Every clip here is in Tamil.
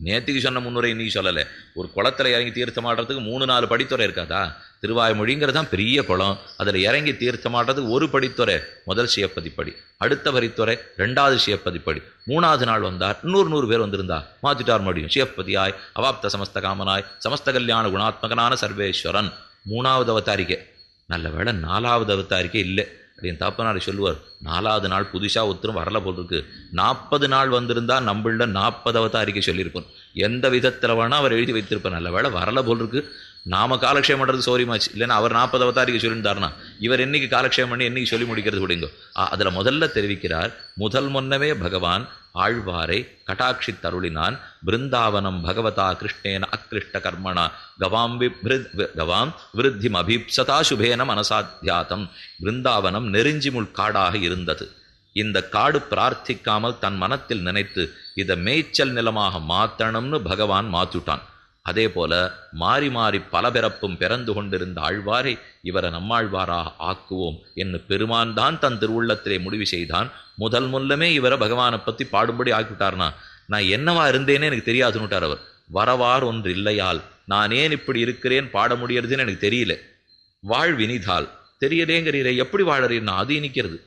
நேற்றுக்கு சொன்ன முன்னுரை இன்னைக்கு சொல்லலை. ஒரு குளத்தில் இறங்கி தீர்த்தமாடுறதுக்கு 3-4 படித்துறை இருக்காதா? திருவாய்மொழிங்கிறது தான் பெரிய குளம். அதில் இறங்கி தீர்த்தமாடுறதுக்கு ஒரு படித்துறை முதல் சிவப்பதிப்படி, அடுத்த வரித்துறை 2வது சிவப்பதிப்படி, 3வது நாள் வந்தார், 100 பேர் வந்திருந்தா மாற்றிட்டார் மறுபடியும். சிவப்பதியாய் அவாப்த சமஸ்த காமனாய் சமஸ்த கல்யாண குணாத்மகனான சர்வேஸ்வரன் 3வது அவதாரிக்கை. நல்ல வேளை 4வது அவதாரிக்கை இல்லை அப்படின்னு தாப்பனார் சொல்லுவார். 4வது நாள் புதுசாக ஒருத்தரும் வரல போல் இருக்கு. 40 நாள் வந்திருந்தா நம்மள 40 அவதாரிக்கை சொல்லியிருப்போம். எந்த விதத்தில் வேணால் அவர் எழுதி வைத்திருப்பார். நல்ல வேளை வரல போல் இருக்கு. நாம காலக்ஷேபம் பண்ணுறது சௌரியமாச்சு. இல்லைன்னா அவர் 40 அவதாரிக்கை சொல்லியிருந்தாருனா இவர் என்னைக்கு காலக்ஷேபம் பண்ணி என்னைக்கு சொல்லி முடிக்கிறது விடுங்க. அதில் முதல்ல தெரிவிக்கிறார், முதல் முன்னமே பகவான் ஆழ்வாரை கட்டாட்சி தருளினான். பிருந்தாவனம் பகவதா கிருஷ்ணேன அக்லிஷ்ட கர்மணா கவாம் விருத்திம் அபீப்சதா சுபேன மனசாத்தியாதம். பிருந்தாவனம் நெருஞ்சிமுள் காடாக இருந்தது. இந்த காடு பிரார்த்திக்காமல் தன் மனத்தில் நினைத்து இதை மேய்ச்சல் நிலமாக மாத்தணும்னு பகவான் மாத்துட்டான். அதே போல மாறி மாறி பல பிறப்பும் பிறந்து கொண்டிருந்த ஆழ்வாரை இவரை நம்மாழ்வாராக ஆக்குவோம் என்று பெருமான் தான் தன் திருவுள்ளத்திலே முடிவு செய்தான். முதல் முல்லமே இவரை பகவானை பற்றி பாடும்படி ஆக்கிவிட்டார்னா நான் என்னவா இருந்தேனே எனக்கு தெரியாதுன்னுட்டார் அவர். வரவார் ஒன்று இல்லையால் நான் ஏன் இப்படி இருக்கிறேன் பாட முடியறதுன்னு எனக்கு தெரியல. வாழ்வினிதால் தெரியலேங்கிறீரை எப்படி வாழறீன்னா அது இனிக்கிறது,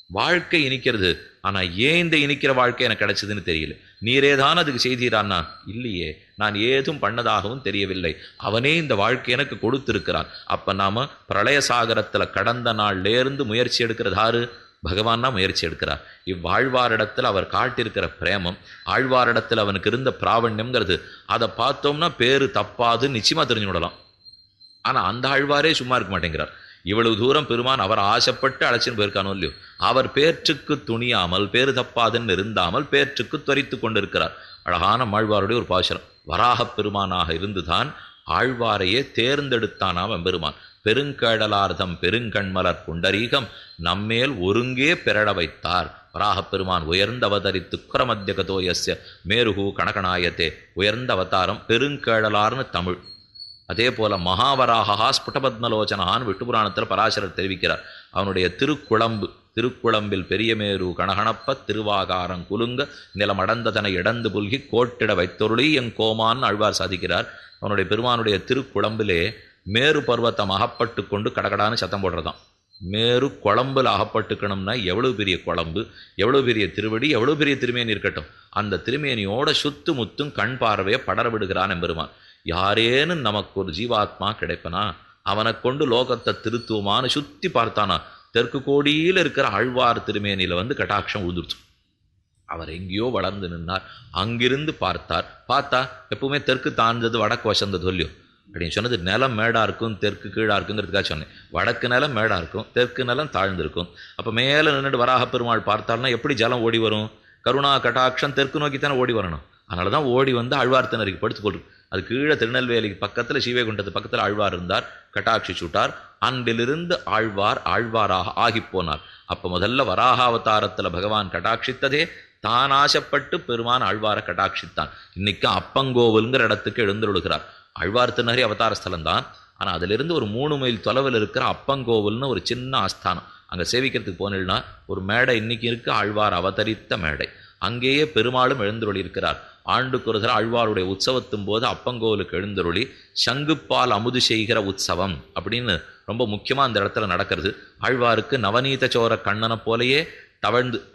வாழ்க்கை இனிக்கிறது. ஆனால் ஏன் இந்த இனிக்கிற வாழ்க்கை எனக்கு கிடைச்சதுன்னு தெரியல. நீரேதான் அதுக்கு செய்தீரான்னா இல்லையே, நான் ஏதும் பண்ணதாகவும் தெரியவில்லை. அவனே இந்த வாழ்க்கை எனக்கு கொடுத்திருக்கிறான். அப்போ நாம் பிரளய சாகரத்தில் கடந்த நாள்லேருந்து முயற்சி எடுக்கிறதாரு பகவான் தான் முயற்சி எடுக்கிறார். இவ்வாழ்வாரிடத்தில் அவர் காட்டியிருக்கிற பிரேமம், ஆழ்வாரிடத்தில் அவனுக்கு இருந்த பிராவண்யம்ங்கிறது அதை பார்த்தோம்னா பேரு தப்பாதுன்னு நிச்சயமாக தெரிஞ்சு விடலாம். ஆனால் அந்த ஆழ்வாரே சும்மா இருக்க மாட்டேங்கிறார். இவ்வளவு தூரம் பெருமான் அவர் ஆசைப்பட்டு அழைச்சின்னு போயிருக்கானோ இல்லையோ, அவர் பேற்றுக்கு துணியாமல் பேரு தப்பாதுன்னு இருந்தாமல் பேற்றுக்கு துவரித்து கொண்டிருக்கிறார். அழகான ஆழ்வாருடைய ஒரு பாசுரம். வராகப் பெருமானாக இருந்துதான் ஆழ்வாரையே தேர்ந்தெடுத்தானாம் எம்பெருமான். பெருங்கடலார்தம் பெருங்கண்மலர் புண்டரீகம் நம்மேல் ஒருங்கே பெறட வைத்தார். வராகப் பெருமான் உயர்ந்த அவதரித்து குரமத்தியகதோயஸ்ய மேருகு கணகணாயத்தே. உயர்ந்த அவதாரம் பெருங்கடலார்னு தமிழ். அதே போல மகாவராகா ஸ்புடபத்மலோச்சனான்னு விட்டு புராணத்தில் பராசரர் தெரிவிக்கிறார். அவனுடைய திருக்குழம்பில் பெரியமேரு கணகணப்ப திருவாகாரம் குலுங்க நிலமடந்ததனை இடந்து புல்கி கோட்டிட வைத்தொருளி என் கோமான்னு ஆழ்வார் சாதிக்கிறார். அவனுடைய பெருமானுடைய திருக்குழம்பிலே மேரு பர்வத்தம் அகப்பட்டு கொண்டு கடகடான்னு சத்தம் போடுறதான். மேரு குழம்புல அகப்பட்டுக்கணும்னா எவ்வளவு பெரிய குழம்பு, எவ்வளவு பெரிய திருவடி, எவ்வளவு பெரிய திருமேனி இருக்கட்டும். அந்த திருமேனியோட சுத்து முத்தும் கண் பார்வையை படர விடுகிறான் எம்பெருமான். யாரேன்னு நமக்கு ஒரு ஜீவாத்மா கிடைப்பனா, அவனை கொண்டு லோகத்தை திருத்துவமானு சுத்தி பார்த்தானா தெற்கு கோடியில் இருக்கிற ஆழ்வார் திருமேனியில வந்து கட்டாட்சம் உழுந்துருச்சு. அவர் எங்கேயோ வளர்ந்து நின்னார். அங்கிருந்து பார்த்தா எப்பவுமே தெற்கு தாழ்ந்தது வடக்கு வசந்தது இல்லையோ அப்படின்னு சொன்னது. நிலம் மேடா இருக்கும், தெற்கு கீழா இருக்குங்கிறதுக்காக சொன்னேன். வடக்கு நிலம் மேடா இருக்கும், தெற்கு நிலம் தாழ்ந்திருக்கும். அப்போ மேலே நின்றுட்டு வராக பெருமாள் பார்த்தாருன்னா எப்படி ஜலம் ஓடி வரும்? கருணா கட்டாட்சம் தெற்கு நோக்கித்தானே ஓடி வரணும். அதனால தான் ஓடி வந்து ஆழ்வார்த்தனருக்கு படுத்து கொள்ளும். அது கீழே திருநெல்வேலிக்கு பக்கத்தில் ஸ்ரீவைகுண்டத்து பக்கத்தில் ஆழ்வார் இருந்தார். கட்டாட்சி சுட்டார். அன்றிலிருந்து ஆழ்வாராக ஆகி போனார். அப்போ முதல்ல வராக அவதாரத்தில் பகவான் கட்டாட்சித்ததே தான் ஆசைப்பட்டு பெருமான் ஆழ்வாரை கட்டாட்சித்தான். இன்னைக்கு அப்பங்கோவில்ங்கிற இடத்துக்கு எழுந்தருளுகிறார். ஆழ்வார் திருநகரி அவதார ஸ்தலம்தான். ஆனால் அதிலிருந்து ஒரு 3 மைல் தொலைவில் இருக்கிற அப்பங்கோவில்னு ஒரு சின்ன ஆஸ்தானம். அங்கே சேவிக்கிறதுக்கு போனீங்கன்னா ஒரு மேடை இன்னைக்கு இருக்கு, ஆழ்வார் அவதரித்த மேடை. அங்கேயே பெருமாளும் எழுந்தருளி இருக்கிறார். ஆண்டுக்கு ஒரு தடவை ஆழ்வாருடைய உற்சவத்தும் போது அப்பங்கோவிலுக்கு எழுந்தருளி சங்குப்பால் அமுது செய்கிற உற்சவம் அப்படின்னு ரொம்ப முக்கியமாக அந்த இடத்துல நடக்கிறது. ஆழ்வாருக்கு நவநீத சோர கண்ணனை போலேயே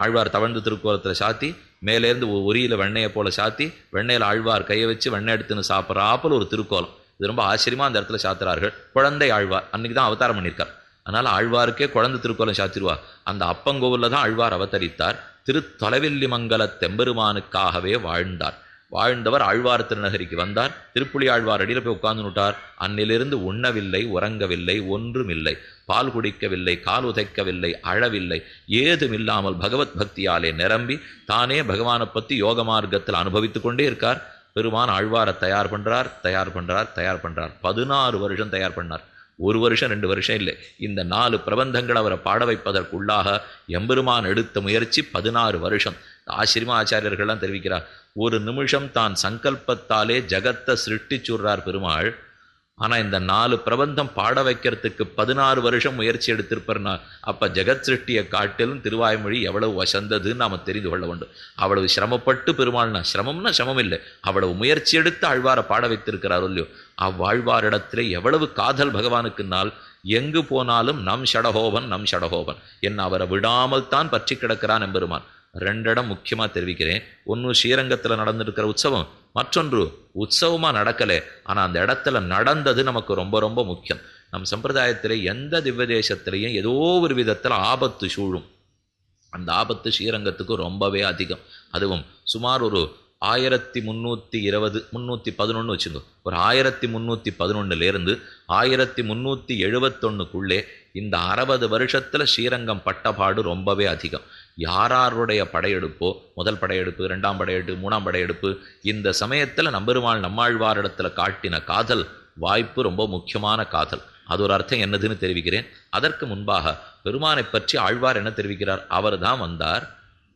ஆழ்வார் தவழ்ந்து திருக்கோலத்தில் சாத்தி மேலேருந்து உரியில் வெண்ணையை போல சாத்தி வெண்ணையில் ஆழ்வார் கையை வச்சு வெண்ணெய் எடுத்துன்னு சாப்பிட்றாப்பில் ஒரு திருக்கோலம். இது ரொம்ப ஆச்சரியமாக அந்த இடத்துல சாத்துறார்கள். குழந்தை ஆழ்வார் அன்னைக்கு தான் அவதாரம் பண்ணியிருக்கார். அதனால் ஆழ்வாருக்கே குழந்தை திருக்கோலம் சாத்திருவா. அந்த அப்பங்கோவிலில் தான் ஆழ்வார் அவதரித்தார். தொலைவில்லிமங்கல தெம்பெருமானுக்காகவே வாழ்ந்தவர் ஆழ்வார் திருநகரிக்கு வந்தார். திருப்புலி ஆழ்வார் அடியில் போய் உட்கார்ந்து விட்டார். அன்னிலிருந்து உண்ணவில்லை, உறங்கவில்லை, ஒன்றுமில்லை, பால் குடிக்கவில்லை, கால் உதைக்கவில்லை, அழவில்லை, ஏதுமில்லாமல் பகவத் பக்தியாலே நிரம்பி தானே பகவானை பற்றி யோக மார்க்கத்தில் அனுபவித்து கொண்டே இருக்கார். பெருமான் ஆழ்வாரை தயார் பண்றார். 16 வருஷம் தயார் பண்ணார். 1 வருஷம் 2 வருஷம் இல்லை. இந்த 4 பிரபந்தங்கள் அவரை பாட வைப்பதற்குள்ளாக எம்பெருமான் எடுத்த முயற்சி 16 வருஷம். ஆச்சரியமா ஆச்சாரியர்கள்லாம் தெரிவிக்கிறார். ஒரு நிமிஷம் தான் சங்கல்பத்தாலே ஜகத்தை சிருஷ்டிச்சுடுறார் பெருமாள். ஆனா இந்த 4 பிரபந்தம் பாட வைக்கிறதுக்கு 16 வருஷம் முயற்சி எடுத்திருப்பர்னா அப்ப ஜெகத் சிருஷ்டியை காட்டிலும் திருவாய்மொழி எவ்வளவு வசந்ததுன்னு நாம தெரிந்து கொள்ள வேண்டும். அவ்வளவு சிரமப்பட்டு பெருமாள்னா சிரமம் இல்லை, அவ்வளவு முயற்சி எடுத்து ஆழ்வாரை பாட வைத்திருக்கிறாரோ இல்லையோ, அவ்வாழ்வாரிடத்திலே எவ்வளவு காதல் பகவானுக்குனால் எங்கு போனாலும் நம் ஷடகோபன் என்ன அவரை விடாமல் தான் பற்றி கிடக்கிறான் எம்பெருமான். 2 இடம் முக்கியமா தெரிவிக்கிறேன். ஒன்று ஸ்ரீரங்கத்தில் நடந்திருக்கிற உற்சவம், மற்றொன்று உற்சவமா நடக்கலை, ஆனா அந்த இடத்துல நடந்தது நமக்கு ரொம்ப ரொம்ப முக்கியம். நம் சம்பிரதாயத்திலே எந்த திவ்ய தேசத்திலையும் ஏதோ ஒரு விதத்தில் ஆபத்து சூழும். அந்த ஆபத்து ஸ்ரீரங்கத்துக்கு ரொம்பவே அதிகம். அதுவும் சுமார் ஒரு 1320 311 வச்சுங்க, ஒரு 1311 1371 இந்த 60 வருஷத்துல ஸ்ரீரங்கம் பட்டபாடு ரொம்பவே அதிகம். யாருடைய படையெடுப்போ, முதல் படையெடுப்பு, 2ஆம் படையெடுப்பு, 3ஆம் படையெடுப்பு, இந்த சமயத்துல நம்பெருமாள் நம்மாழ்வாரிடத்துல காட்டின காதல் வாய்ப்பு ரொம்ப முக்கியமான காதல். அது ஒரு அர்த்தம் என்னதுன்னு தெரிவிக்கிறேன். அதற்கு முன்பாக பெருமானை பற்றி ஆழ்வார் என்ன தெரிவிக்கிறார்? அவர் தான் வந்தார்,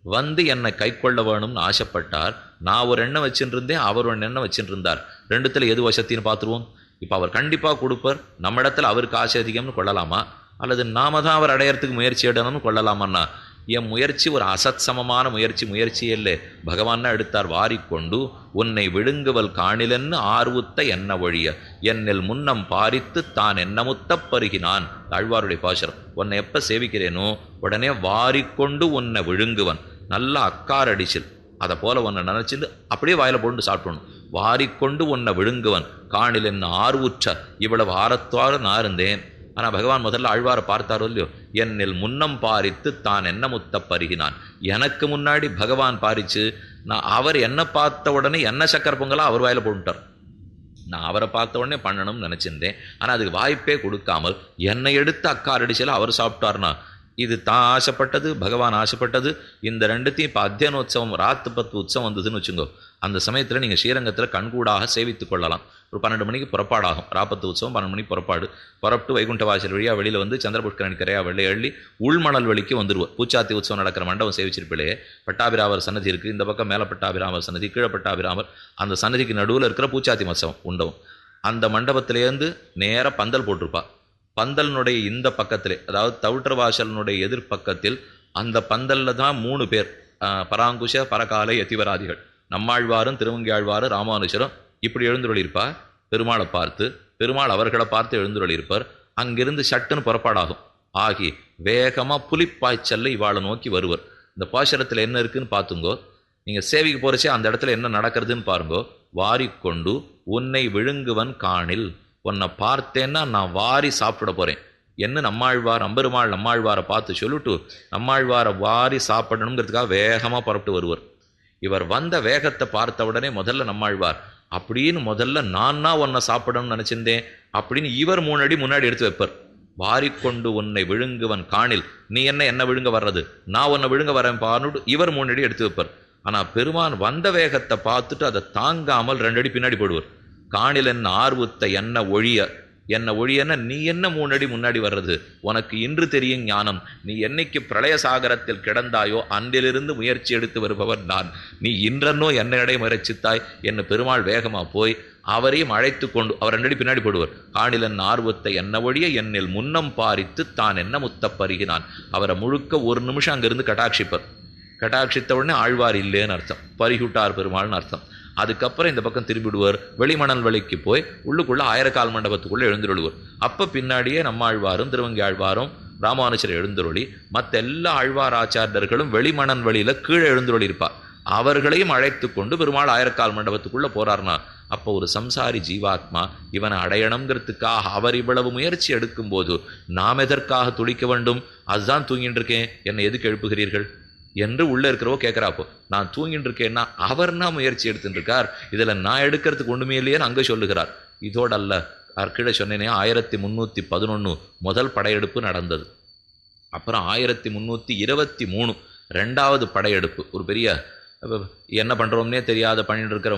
வந்து என்னை கை கொள்ள வேணும்னு ஆசைப்பட்டார். நான் ஒரு எண்ணம் வச்சுட்டு இருந்தேன், அவர் ஒரு எண்ணம் வச்சுட்டு இருந்தார். ரெண்டுத்துல எது வசத்தின்னு பார்த்துருவோம். இப்போ அவர் கண்டிப்பாக கொடுப்பார், நம்ம இடத்துல அவருக்கு ஆசை அதிகம்னு கொள்ளலாமா, அல்லது நாம தான் அவர் அடையறதுக்கு முயற்சி எடுக்கணும்னு கொள்ளலாமான்னா, என் முயற்சி ஒரு அசத்சமமான முயற்சியே இல்லை. பகவான் எடுத்தார், வாரிக்கொண்டு உன்னை விழுங்குவல் காணிலென்னு ஆர்வுத்த என்ன ஒழிய என்னில் முன்னம் பாரித்து தான் என்னமுத்த பருகினான். ஆழ்வாருடைய பாசுரம். உன்னை எப்ப சேவிக்கிறேனோ உடனே வாரிக்கொண்டு உன்னை விழுங்குவன், நல்லா அக்கார் அடிச்சில் அதை போல உன்னை நினைச்சிட்டு அப்படியே வாயில போட்டு சாப்பிடணும். வாரிக்கொண்டு உன்னை விழுங்குவன் காணில் என்ன ஆர்வுற்ற, இவ்வளவு ஆரத்தாறு நான் இருந்தேன். ஆனால் பகவான் முதல்ல ஆழ்வாரை பார்த்தாரோ இல்லையோ, என்னில் முன்னம் பாரித்து தான் என்ன முத்த பருகினான். எனக்கு முன்னாடி பகவான் பாரிச்சு, நான் அவர் என்ன பார்த்த உடனே என்ன சக்கர பொங்கலா அவர் வாயில போட்டுட்டார். நான் அவரை பார்த்த உடனே பண்ணணும்னு நினைச்சிருந்தேன், ஆனால் அதுக்கு வாய்ப்பே கொடுக்காமல் என்னை எடுத்து அக்காரடிச்சல அவர் சாப்பிட்டார்னா, இது தான் ஆசைப்பட்டது, பகவான் ஆசைப்பட்டது. இந்த ரெண்டுத்தையும் இப்போ அத்தியனோத்சவம் ராத்து 10 உற்சவம் வந்ததுன்னு வச்சுங்கோ, அந்த சமயத்தில் நீங்கள் ஸ்ரீரங்கத்தில் கண்கூடாக சேவித்து கொள்ளலாம். ஒரு 12 மணிக்கு புறப்பாடாகும். ராப்பத்து உற்சவம் 12 மணிக்கு புறப்பட்டு வைகுண்ட வாசல் வழியாக வெளியில் வந்து சந்திரபுஷ்கரணி கரையா வெள்ளையள்ளி உள்மணல் வெளிக்கு வந்துடுவோம். பூச்சாத்தி உற்சவம் நடக்கிற மண்டபம் சேவிச்சிருப்பிலே பட்டாபிராமர் சன்னதி இருக்குது. இந்த பக்கம் மேலே பட்டாபிராமர் சன்னதி, கீழே பட்டாபிராமர். அந்த சன்னதிக்கு நடுவில் இருக்கிற பூச்சாத்தி மத்சவம் உண்டவும். அந்த மண்டபத்திலேருந்து நேராக பந்தல் போட்டிருப்பா. பந்தலினுடைய இந்த பக்கத்திலே, அதாவது தவுட்டர் வாசலினுடைய எதிர்பக்கத்தில் அந்த பந்தல்ல தான் 3 பேர், பராங்குஷ பரகாலை யதிவராதிகள், நம்மாழ்வாரும் திருவங்கியாழ்வாரும் ராமானுஜரும் இப்படி எழுந்துருளிருப்பார். பெருமாளை பார்த்து, பெருமாள் அவர்களை பார்த்து எழுந்துருளிருப்பார். அங்கிருந்து சட்டுன்னு புறப்பாடாகும். ஆகி வேகமாக புலிப்பாய்ச்சல்ல இவாளை நோக்கி வருவர். இந்த பாசுரத்தில் என்ன இருக்குன்னு பார்த்துங்கோ. நீங்கள் சேவிக்கு போகிறச்சே அந்த இடத்துல என்ன நடக்கிறதுன்னு பாருங்கோ. வாரிக்கொண்டு உன்னை விழுங்குவன் காணில், உன்னை பார்த்தேன்னா நான் வாரி சாப்பிட போகிறேன் என்ன நம்மாழ்வார் அம்பெருமாள் நம்மாழ்வாரை பார்த்து சொல்லிட்டு நம்மாழ்வாரை வாரி சாப்பிடணுங்கிறதுக்காக வேகமாக புறப்பட்டு வருவர். இவர் வந்த வேகத்தை பார்த்த உடனே முதல்ல நம்மாழ்வார் அப்படின்னு முதல்ல நான் உன்னை சாப்பிடணும்னு நினச்சிருந்தேன் அப்படின்னு இவர் 3 அடி முன்னாடி எடுத்து வைப்பார். வாரிக்கொண்டு உன்னை விழுங்குவன் காணில், நீ என்ன விழுங்க வர்றது, நான் உன்னை விழுங்க வரேன் பாருன்னு இவர் 3 அடி எடுத்து வைப்பார். ஆனால் பெருமான் வந்த வேகத்தை பார்த்துட்டு அதை தாங்காமல் 2 அடி பின்னாடி போடுவார். காணில் என்ன ஆர்வத்த என்ன ஒழியன்னா, நீ என்ன 3 அடி முன்னாடி வர்றது, உனக்கு இன்று தெரியும் ஞானம், நீ என்னைக்கு பிரளய சாகரத்தில் கிடந்தாயோ அன்றிலிருந்து முயற்சி எடுத்து வருபவர் நான், நீ இன்றன்னோ என்னை முயற்சித்தாய் என்ன. பெருமாள் வேகமா போய் அவரையும் அழைத்து கொண்டு அவர் 2 அடி பின்னாடி போடுவார். காணிலன் ஆர்வத்தை என்ன ஒழிய என்னில் முன்னம் பாரித்து தான் என்ன முத்த பருகினான். அவரை முழுக்க 1 நிமிஷம் அங்கிருந்து கட்டாட்சிப்பர். கட்டாட்சித்த உடனே ஆழ்வார் இல்லைன்னு அர்த்தம், பரிகுட்டார் பெருமாள்னு அர்த்தம். அதுக்கப்புறம் இந்த பக்கம் திரும்பிடுவார். வெளிமணல் வழிக்கு போய் உள்ளுக்குள்ள ஆயிரக்கால் மண்டபத்துக்குள்ள எழுந்துருள்வார். அப்ப பின்னாடியே நம்மாழ்வாரும் திருவங்கி ஆழ்வாரும் ராமானுஜர் எழுந்துருளி மற்ற எல்லா ஆழ்வார் ஆச்சாரியர்களும் வெளிமணல் வழியில கீழே எழுந்துருளி இருப்பார். அவர்களையும் அழைத்து கொண்டு பெருமாள் ஆயிரக்கால் மண்டபத்துக்குள்ள போறார்னா, அப்போ ஒரு சம்சாரி ஜீவாத்மா இவனை அடையணுங்கிறதுக்காக அவர் இவ்வளவு முயற்சி எடுக்கும் போது நாம் எதற்காக துடிக்க வேண்டும்? அதுதான் தூங்கிட்டு இருக்கேன், என்னை எதுக்கு எழுப்புகிறீர்கள் என்று உள்ள இருக்கிறவோ கேட்கிறாப்போ. நான் தூங்கிட்டு இருக்கேன்னா அவர் நான் முயற்சி எடுத்துட்டு இருக்கார், இதுல நான் எடுக்கிறதுக்கு ஒண்ணுமே இல்லையேன்னு அங்க சொல்லுகிறார். இதோட அல்ல, கீழே சொன்னேனே 1311 முதல் படையெடுப்பு நடந்தது. அப்புறம் 1323 2வது படையெடுப்பு. ஒரு பெரிய என்ன பண்றோம்னே தெரியாத பண்ணிட்டு இருக்கிற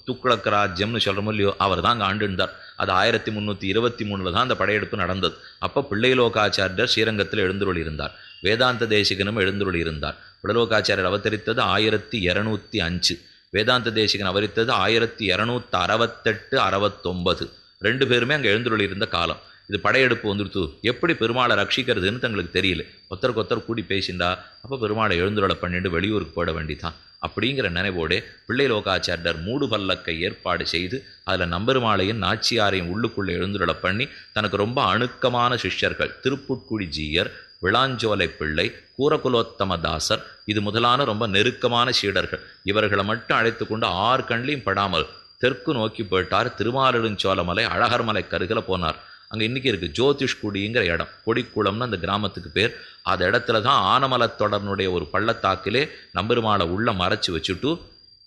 துக்குளக்க ராஜ்யம்னு சொல்றோமோ இல்லையோ, அவர் தான் அங்கே ஆண்டுந்தார். அது 1323 தான் அந்த படையெடுப்பு நடந்தது. அப்போ பிள்ளைலோகாச்சாரியர் ஸ்ரீரங்கத்தில் எழுந்துருளி இருந்தார். வேதாந்த தேசிகனும் எழுந்துருளி இருந்தார். பிள்ளைலோகாச்சாரியர் அவதரித்தது 1205, வேதாந்த தேசிகன் அவதரித்தது 1268 69. 2 பேருமே அங்கே எழுந்துருளி இருந்த காலம். இது படையெடுப்பு வந்துடுத்து, எப்படி பெருமாளை ரட்சிக்கிறதுன்னு தங்களுக்கு தெரியல. ஒருத்தருக்கு ஒருத்தர் கூடி பேசிண்டா அப்போ பெருமாளை எழுந்துருளை பண்ணிட்டு வெளியூருக்கு போட வேண்டிதான் அப்படிங்கிற நினைவோடு பிள்ளை லோகாச்சாரியர் மூடு பல்லக்கை ஏற்பாடு செய்து அதில் நம்பெருமாளையும் நாச்சியாரையும் உள்ளுக்குள்ளே எழுந்துருளை பண்ணி தனக்கு ரொம்ப அணுக்கமான சிஷ்யர்கள் திருப்புட்குடி ஜீயர், விளாஞ்சோலை பிள்ளை, கூரகுலோத்தம தாசர் இது முதலான ரொம்ப நெருக்கமான சீடர்கள் இவர்களை மட்டும் அழைத்து கொண்டு 6 கண்லையும் படாமல் தெற்கு நோக்கி போயிட்டார். திருமாலிருஞ்சோலமலை அழகர்மலை கருகில் போனார். அங்கே இன்றைக்கி இருக்குது ஜோதிஷ்குடிங்கிற இடம், கொடிக்குளம்னு அந்த கிராமத்துக்கு பேர். அந்த இடத்துல தான் ஆனமலத்தொடர்னுடைய ஒரு பள்ளத்தாக்கிலே நம்பெருமாளை உள்ள மறைச்சி வச்சுட்டு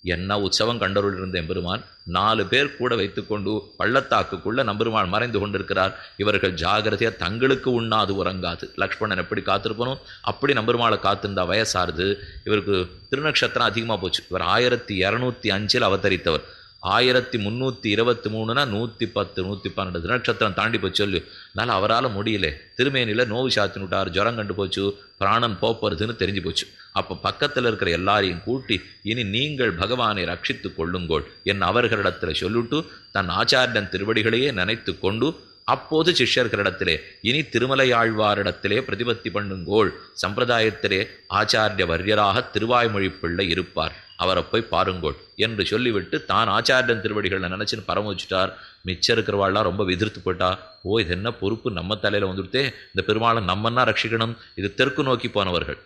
என்ன உற்சவம் கண்டருள் இருந்த எம்பெருமான் 4 பேர் கூட வைத்துக்கொண்டு பள்ளத்தாக்குக்குள்ளே நம்பெருமாள் மறைந்து கொண்டிருக்கிறார். இவர்கள் ஜாகிரதையாக தங்களுக்கு உண்ணாது உறங்காது. லக்ஷ்மணன் எப்படி காத்திருப்பனும் அப்படி நம்பெருமாளை காத்திருந்தா வயசாருது. இவருக்கு திருநக்ஷத்திரம் அதிகமாக போச்சு. இவர் 1205 அவதரித்தவர். 1323னா 110 112 திருநட்சத்திரம் தாண்டி போச்சு சொல்லு. அதனால் அவரால் முடியல. திருமேனியில் நோவு சாத்தின்னு விட்டார், ஜுரம் கண்டு போச்சு, பிராணன் போப்புறதுன்னு தெரிஞ்சு போச்சு. அப்போ பக்கத்தில் இருக்கிற எல்லாரையும் கூட்டி இனி நீங்கள் பகவானை ரட்சித்து கொள்ளுங்கோள் என் அவர்களிடத்தில் சொல்லிட்டு தன் ஆச்சாரியன் திருவடிகளையே நினைத்து கொண்டு அப்போது சிஷ்யர்களிடத்திலே இனி திருமலையாழ்வாரிடத்திலே பிரதிபத்தி பண்ணுங்கோள், சம்பிரதாயத்திலே ஆச்சாரிய வர்யராக திருவாய்மொழி பிள்ளை இருப்பார், அவரை போய் பாருங்கோள் என்று சொல்லிவிட்டு தான் ஆச்சாரியன் திருவடிகளை நினச்சின்னு பரம மிச்சம் இருக்கிறவாள்லாம் ரொம்ப எதிர்த்து போட்டா. இது என்ன பொறுப்பு நம்ம தலையில் வந்துடுத்தே, இந்த பெருமாளை நம்மன்னா ரட்சிக்கணும். இது தெற்கு நோக்கி போனவர்கள்.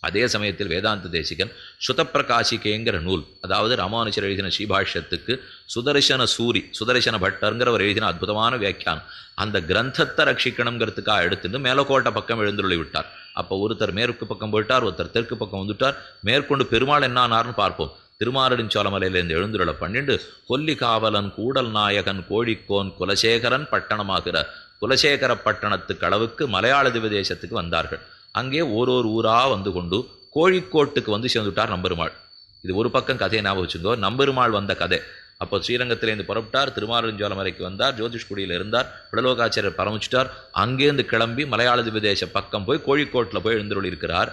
அதே சமயத்தில் வேதாந்த தேசிகன் சுதப்பிரகாசிகேங்கிற நூல், அதாவது ராமானுஜர் எழுதின ஸ்ரீபாஷ்யத்துக்கு சுதர்சன பட்டருங்கிறவர் எழுதின அற்புதமான வியாக்கியானம், அந்த கிரந்தத்தை ரட்சிக்கணுங்கிறதுக்காக எடுத்துட்டு மேலக்கோட்டை பக்கம் எழுந்துள்ளி விட்டார். அப்போ ஒருத்தர் மேற்கு பக்கம் போயிட்டார், ஒருத்தர் தெற்கு பக்கம் வந்துட்டார். மேற்கொண்டு பெருமாள் என்னானார்னு பார்ப்போம். திருமாலிருஞ்சோலமலையிலேருந்து எழுந்துருளை பண்ணிட்டு கொல்லி காவலன் கூடல் நாயகன் கோழிக்கோன் குலசேகரன் பட்டணமாகிற குலசேகர பட்டணத்துக்கு அளவுக்கு மலையாள திவதேசத்துக்கு வந்தார்கள். அங்கே ஒரு ஊராக வந்து கொண்டு கோழிக்கோட்டுக்கு வந்து சேர்ந்துட்டார் நம்பெருமாள். இது ஒரு பக்கம் கதையை ஞாபகம் வச்சுருந்தோ, நம்பெருமாள் வந்த கதை. அப்போ ஸ்ரீரங்கத்திலேருந்து புறப்பட்டார், திருமாலிருஞ்சோலமலைக்கு வந்தார், ஜோதிஷ்குடியில் இருந்தார், பிடலோகாச்சாரியர் பரமிச்சிட்டார். அங்கேருந்து கிளம்பி மலையாள திவதேச பக்கம் போய் கோழிக்கோட்டில் போய் எழுந்துருள் இருக்கிறார்.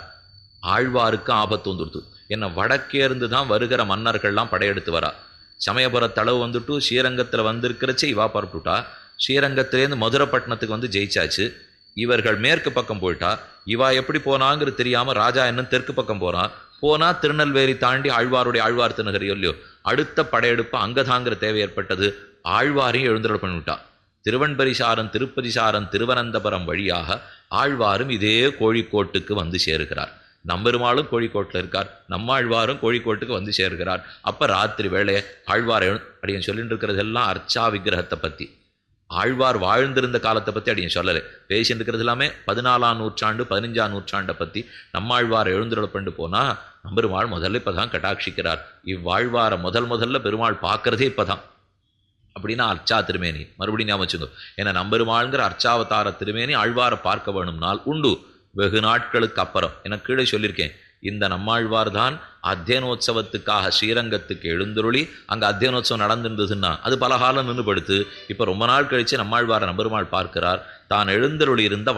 ஆழ்வாருக்கு ஆபத்து வந்துடுத்து. என்ன வடக்கேருந்து தான் வருகிற மன்னர்கள்லாம் படையெடுத்து வரா. சமயபுர தளவு வந்துட்டு ஸ்ரீரங்கத்தில் வந்திருக்கிறச்சு இவா பரப்புட்டா. ஸ்ரீரங்கத்திலேருந்து மதுரைப்பட்டினத்துக்கு வந்து ஜெயிச்சாச்சு. இவர்கள் மேற்கு பக்கம் போயிட்டா. இவா எப்படி போனாங்கிறது தெரியாமல் ராஜா இன்னும் தெற்கு பக்கம் போனால் திருநெல்வேலி தாண்டி ஆழ்வார் திருநகரி இல்லையோ, அடுத்த படையெடுப்பு அங்கதாங்கிற தேவை ஏற்பட்டது. ஆழ்வாரையும் எழுந்துருள் பண்ணிவிட்டா. திருவன்பரிசாரன் திருப்பதிசாரன் திருவனந்தபுரம் வழியாக ஆழ்வாரும் இதே கோழிக்கோட்டுக்கு வந்து சேருகிறார். நம்பெருமாளும் கோழிக்கோட்டில் இருக்கார், நம்மாழ்வாரும் கோழிக்கோட்டுக்கு வந்து சேர்கிறார். அப்போ ராத்திரி வேளையை ஆழ்வார் அப்படின்னு சொல்லிட்டு இருக்கிறதெல்லாம் அர்ச்சா விக்கிரகத்தை பற்றி, ஆழ்வார் வாழ்ந்திருந்த காலத்தை பற்றி அடியன் சொல்லலை. பேசிட்டு இருக்கிறது எல்லாமே 14ஆம் நூற்றாண்டு 15ஆம் நூற்றாண்டை பற்றி. நம்மாழ்வார் எழுந்துருள் பண்ணிட்டு போனால் நம்பெருமாள் முதல்ல இப்போ தான் கட்டாட்சிக்கிறார். இவ்வாழ்வாரை முதல்ல பெருமாள் பார்க்குறதே இப்போ தான். அப்படின்னா அர்ச்சா திருமேனி மறுபடியும் ஞாபகம் வச்சுக்கோ. ஏன்னா நம்பெருமாள்ங்கிற அர்ச்சாவதார திருமேனி ஆழ்வாரை பார்க்க வேணும்னால் உண்டு. வெகு நாட்களுக்கு அப்புறம் எனக்கு கீழே சொல்லியிருக்கேன், இந்த நம்மாழ்வார் தான் அத்தியனோத்சவத்துக்காக ஸ்ரீரங்கத்துக்கு எழுந்துருளி அங்கே அத்தியனோத்சவம் நடந்திருந்ததுன்னா அது பல காலம் நின்று படுத்து. இப்போ ரொம்ப நாள் கழித்து நம்மாழ்வாரை நம்பெருமாள் பார்க்கிறார். தான் எழுந்தருளி இருந்த